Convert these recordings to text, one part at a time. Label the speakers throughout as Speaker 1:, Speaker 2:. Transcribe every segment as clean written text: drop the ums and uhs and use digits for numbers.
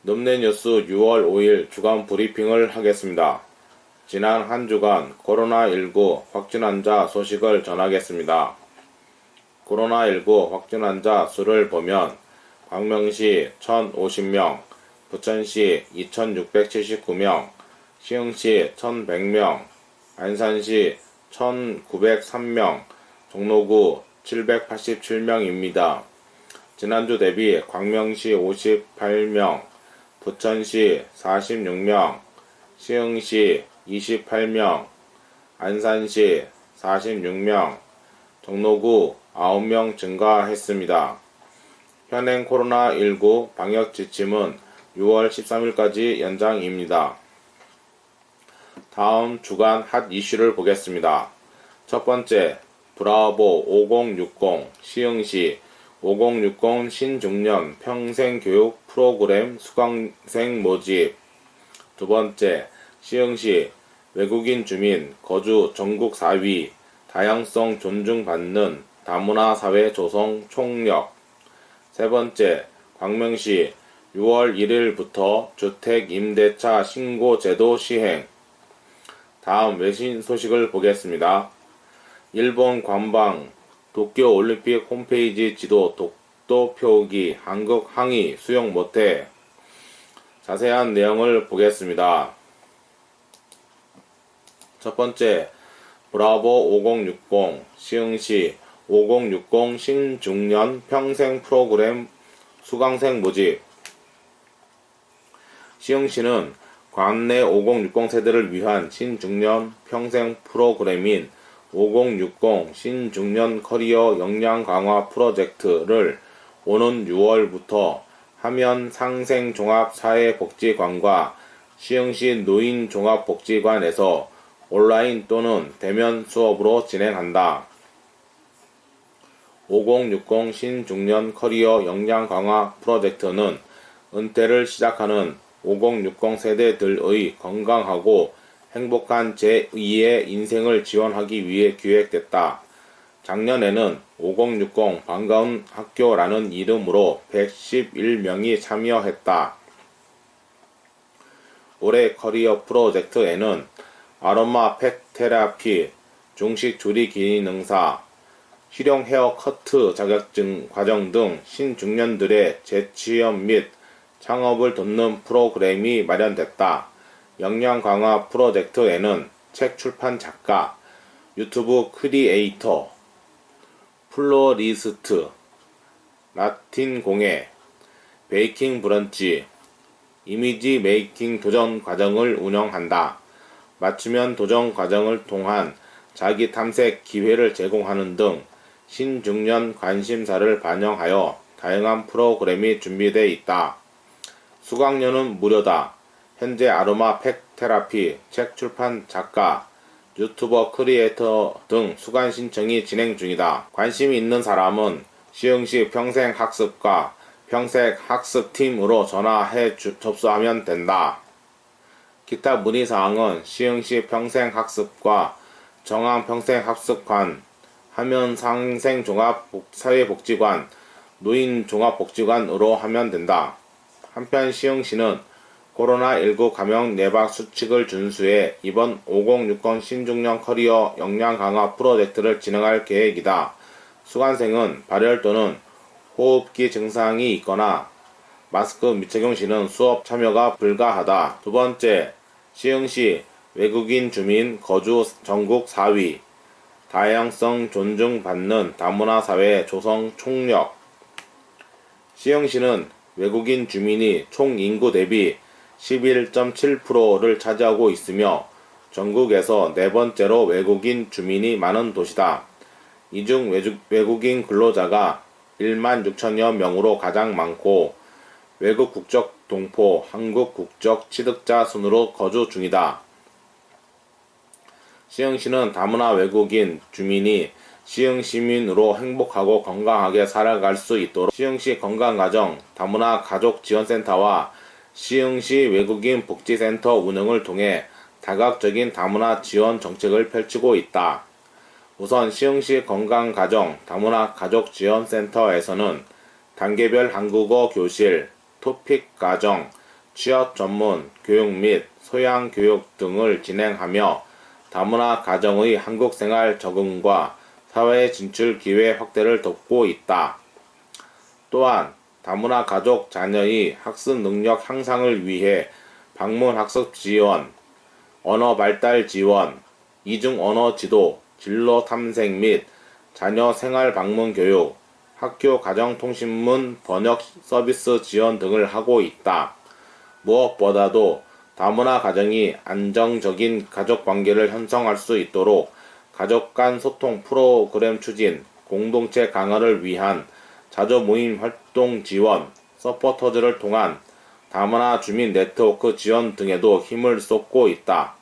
Speaker 1: 늠내뉴스 6월 5일 주간 브리핑을 하겠습니다. 지난 한 주간 코로나19 확진 환자 소식을 전하겠습니다. 코로나19 확진 환자 수를 보면 광명시 1,050명, 부천시 2,679명, 시흥시 1,100명, 안산시 1,903명, 종로구 787명입니다. 지난주 대비 광명시 58명, 부천시 46명, 시흥시 28명, 안산시 46명, 종로구 9명 증가했습니다. 현행 코로나19 방역 지침은 6월 13일까지 연장입니다. 다음 주간 핫 이슈를 보겠습니다. 첫 번째, 브라보 5060 시흥시 5060 신중년 평생교육 프로그램 수강생 모집. 두 번째, 시흥시 외국인 주민 거주 전국 4위 다양성 존중받는 다문화 사회 조성 총력. 세 번째, 광명시 6월 1일부터 주택 임대차 신고 제도 시행. 다음 외신 소식을 보겠습니다. 일본 관방 도쿄올림픽 홈페이지 지도 독도 표기 한국 항의 수용 못해. 자세한 내용을 보겠습니다. 첫 번째, 브라보 5060 시흥시 5060 신중년 평생 프로그램 수강생 모집. 시흥시는 관내 5060 세대를 위한 신중년 평생 프로그램인 5060 신중년 커리어 역량 강화 프로젝트를 오는 6월부터 하면상생종합사회복지관과 시흥시 노인종합복지관에서 온라인 또는 대면 수업으로 진행한다. 5060 신중년 커리어 역량 강화 프로젝트는 은퇴를 시작하는 5060 세대들의 건강하고 행복한 제2의 인생을 지원하기 위해 기획됐다. 작년에는 5060 반가운 학교라는 이름으로 111명이 참여했다. 올해 커리어 프로젝트에는 아로마 팩 테라피, 중식 조리 기능사, 실용 헤어 커트 자격증 과정 등 신중년들의 재취업 및 창업을 돕는 프로그램이 마련됐다. 역량 강화 프로젝트에는 책 출판 작가, 유튜브 크리에이터, 플로리스트, 라틴 공예, 베이킹 브런치, 이미지 메이킹 도전 과정을 운영한다. 맞춤형 도전 과정을 통한 자기 탐색 기회를 제공하는 등 신중년 관심사를 반영하여 다양한 프로그램이 준비되어 있다. 수강료는 무료다. 현재 아로마 팩 테라피, 책 출판 작가, 유튜버 크리에이터 등 수강 신청이 진행 중이다. 관심이 있는 사람은 시흥시 평생학습과 평생학습팀으로 전화해 접수하면 된다. 기타 문의사항은 시흥시 평생학습과 정암평생학습관, 하면상생종합사회복지관, 노인종합복지관으로 하면 된다. 한편 시흥시는 코로나19 감염 예방 수칙을 준수해 이번 5060 신중년 커리어 역량 강화 프로젝트를 진행할 계획이다. 수강생은 발열 또는 호흡기 증상이 있거나 마스크 미착용 시는 수업 참여가 불가하다. 두 번째, 시흥시 외국인 주민 거주 전국 4위 다양성 존중받는 다문화 사회 조성 총력. 시흥시는 외국인 주민이 총 인구 대비 11.7%를 차지하고 있으며 전국에서 네 번째로 외국인 주민이 많은 도시다. 이 중 외국인 근로자가 1만 6천여 명으로 가장 많고 외국 국적 동포, 한국 국적 취득자 순으로 거주 중이다. 시흥시는 다문화 외국인 주민이 시흥 시민으로 행복하고 건강하게 살아갈 수 있도록 시흥시 건강가정 다문화 가족지원센터와 시흥시 외국인 복지센터 운영을 통해 다각적인 다문화 지원 정책을 펼치고 있다. 우선 시흥시 건강가정 다문화 가족지원센터에서는 단계별 한국어 교실, 토픽 가정, 취업 전문 교육 및 소양 교육 등을 진행하며 다문화 가정의 한국 생활 적응과 사회 진출 기회 확대를 돕고 있다. 또한 다문화 가족 자녀의 학습 능력 향상을 위해 방문 학습 지원, 언어 발달 지원, 이중 언어 지도, 진로 탐색 및 자녀 생활 방문 교육, 학교 가정통신문 번역 서비스 지원 등을 하고 있다. 무엇보다도 다문화 가정이 안정적인 가족 관계를 형성할 수 있도록 가족 간 소통 프로그램 추진, 공동체 강화를 위한 자조 모임 활동 지원, 서포터즈를 통한 다문화 주민 네트워크 지원 등에도 힘을 쏟고 있다.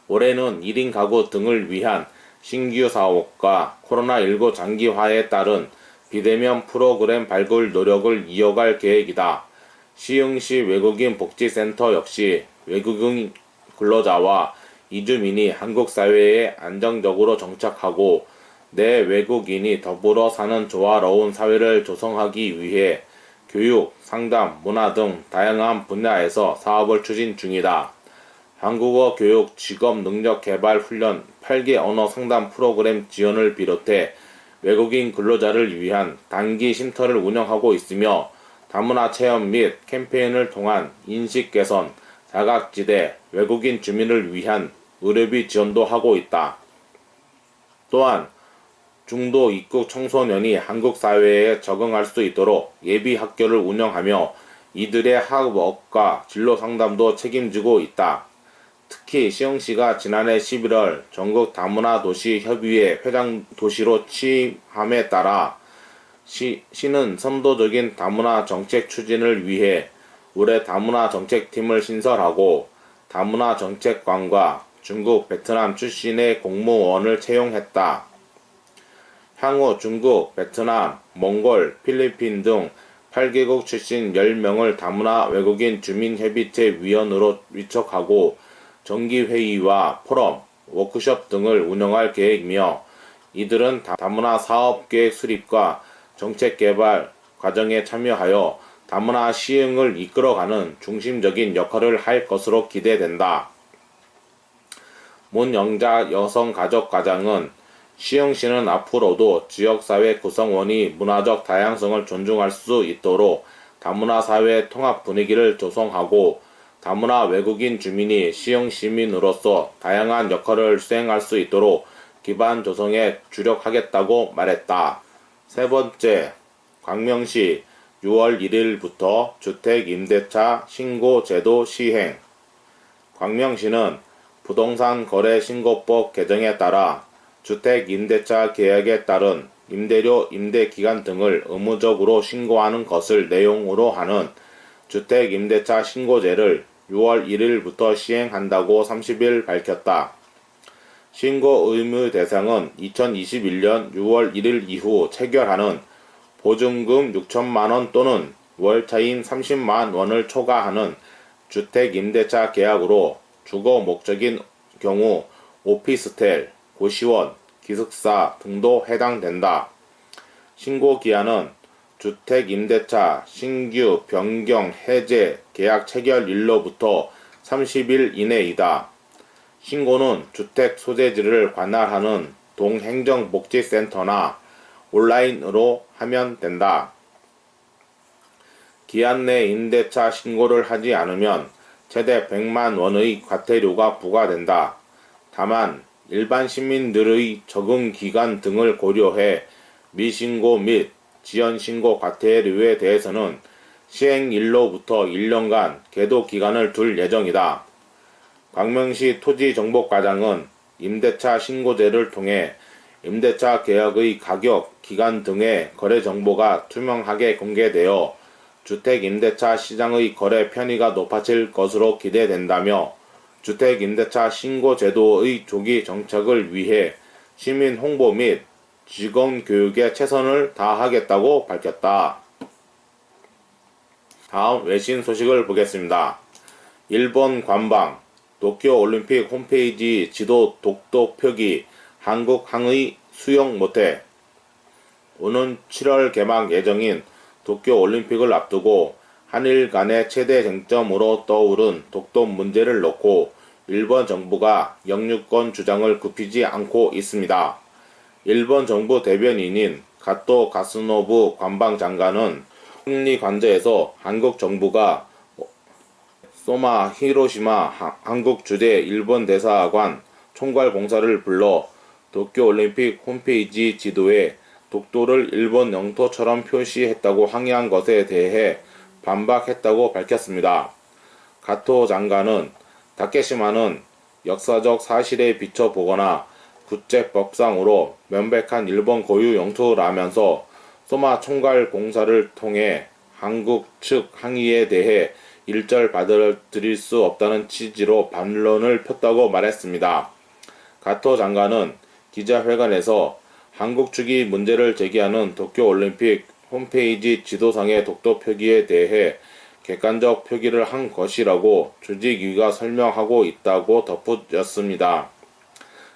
Speaker 1: 올해는 1인 가구 등을 위한 신규 사업과 코로나19 장기화에 따른 비대면 프로그램 발굴 노력을 이어갈 계획이다. 시흥시 외국인 복지센터 역시 외국인 근로자와 이주민이 한국 사회에 안정적으로 정착하고 내 외국인이 더불어 사는 조화로운 사회를 조성하기 위해 교육, 상담, 문화 등 다양한 분야에서 사업을 추진 중이다. 한국어 교육, 직업 능력 개발 훈련, 8개 언어 상담 프로그램 지원을 비롯해 외국인 근로자를 위한 단기 쉼터를 운영하고 있으며 다문화 체험 및 캠페인을 통한 인식 개선, 사각지대, 외국인 주민을 위한 의료비 지원도 하고 있다. 또한 중도 입국 청소년이 한국 사회에 적응할 수 있도록 예비 학교를 운영하며 이들의 학업과 진로 상담도 책임지고 있다. 특히 시흥시가 지난해 11월 전국 다문화 도시 협의회 회장 도시로 취임함에 따라 시는 선도적인 다문화 정책 추진을 위해 올해 다문화 정책팀을 신설하고 다문화 정책관과 중국, 베트남 출신의 공무원을 채용했다. 향후 중국, 베트남, 몽골, 필리핀 등 8개국 출신 10명을 다문화 외국인 주민협의체 위원으로 위촉하고 정기회의와 포럼, 워크숍 등을 운영할 계획이며 이들은 다문화 사업계획 수립과 정책개발 과정에 참여하여 다문화 시흥을 이끌어가는 중심적인 역할을 할 것으로 기대된다. 문영자 여성가족과장은 시흥시는 앞으로도 지역사회 구성원이 문화적 다양성을 존중할 수 있도록 다문화 사회 통합 분위기를 조성하고 다문화 외국인 주민이 시흥 시민으로서 다양한 역할을 수행할 수 있도록 기반 조성에 주력하겠다고 말했다. 세 번째, 광명시 6월 1일부터 주택임대차 신고제도 시행. 광명시는 부동산 거래 신고법 개정에 따라 주택임대차 계약에 따른 임대료, 임대기간 등을 의무적으로 신고하는 것을 내용으로 하는 주택임대차 신고제를 6월 1일부터 시행한다고 30일 밝혔다. 신고 의무 대상은 2021년 6월 1일 이후 체결하는 보증금 6천만원 또는 월차임 30만원을 초과하는 주택임대차 계약으로 주거 목적인 경우 오피스텔, 고시원, 기숙사 등도 해당된다. 신고기한은 주택임대차 신규 변경 해제 계약 체결일로부터 30일 이내이다. 신고는 주택 소재지를 관할하는 동행정복지센터나 온라인으로 하면 된다. 기한 내 임대차 신고를 하지 않으면 최대 100만 원의 과태료가 부과된다. 다만 일반 시민들의 적응 기간 등을 고려해 미신고 및 지연신고 과태료에 대해서는 시행일로부터 1년간 계도 기간을 둘 예정이다. 광명시 토지정보과장은 임대차 신고제를 통해 임대차 계약의 가격, 기간 등의 거래 정보가 투명하게 공개되어 주택임대차 시장의 거래 편의가 높아질 것으로 기대된다며 주택임대차 신고제도의 조기 정착을 위해 시민 홍보 및 직원 교육에 최선을 다하겠다고 밝혔다. 다음 외신 소식을 보겠습니다. 일본 관방, 도쿄올림픽 홈페이지 지도 독도 표기, 한국 항의 수용 못해. 오는 7월 개막 예정인 도쿄올림픽을 앞두고 한일 간의 최대 쟁점으로 떠오른 독도 문제를 놓고 일본 정부가 영유권 주장을 굽히지 않고 있습니다. 일본 정부 대변인인 가토 가스노부 관방장관은 총리 관저에서 한국 정부가 소마 히로시마 한국 주재 일본 대사관 총괄 공사를 불러 도쿄올림픽 홈페이지 지도에 독도를 일본 영토처럼 표시했다고 항의한 것에 대해 반박했다고 밝혔습니다. 가토 장관은 다케시마는 역사적 사실에 비춰 보거나 국제법상으로 명백한 일본 고유 영토라면서 소마 총괄 공사를 통해 한국 측 항의에 대해 일절 받아들일 수 없다는 취지로 반론을 폈다고 말했습니다. 가토 장관은 기자회견에서 한국 측이 문제를 제기하는 도쿄올림픽 홈페이지 지도상의 독도 표기에 대해 객관적 표기를 한 것이라고 조직위가 설명하고 있다고 덧붙였습니다.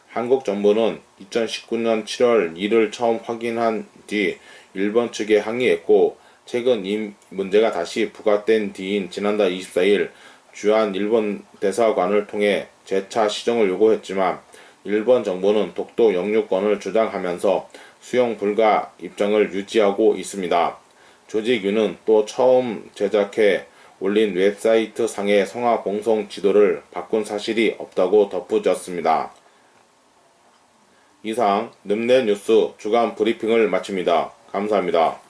Speaker 1: 한국 정부는 2019년 7월 이를 처음 확인한 뒤 일본 측에 항의했고 최근 이 문제가 다시 부각된 뒤인 지난달 24일 주한 일본 대사관을 통해 재차 시정을 요구했지만 일본 정부는 독도 영유권을 주장하면서 수용 불가 입장을 유지하고 있습니다. 조직위는 또 처음 제작해 올린 웹사이트 상의 성화 봉송 지도를 바꾼 사실이 없다고 덧붙였습니다. 이상 늠내 뉴스 주간 브리핑을 마칩니다. 감사합니다.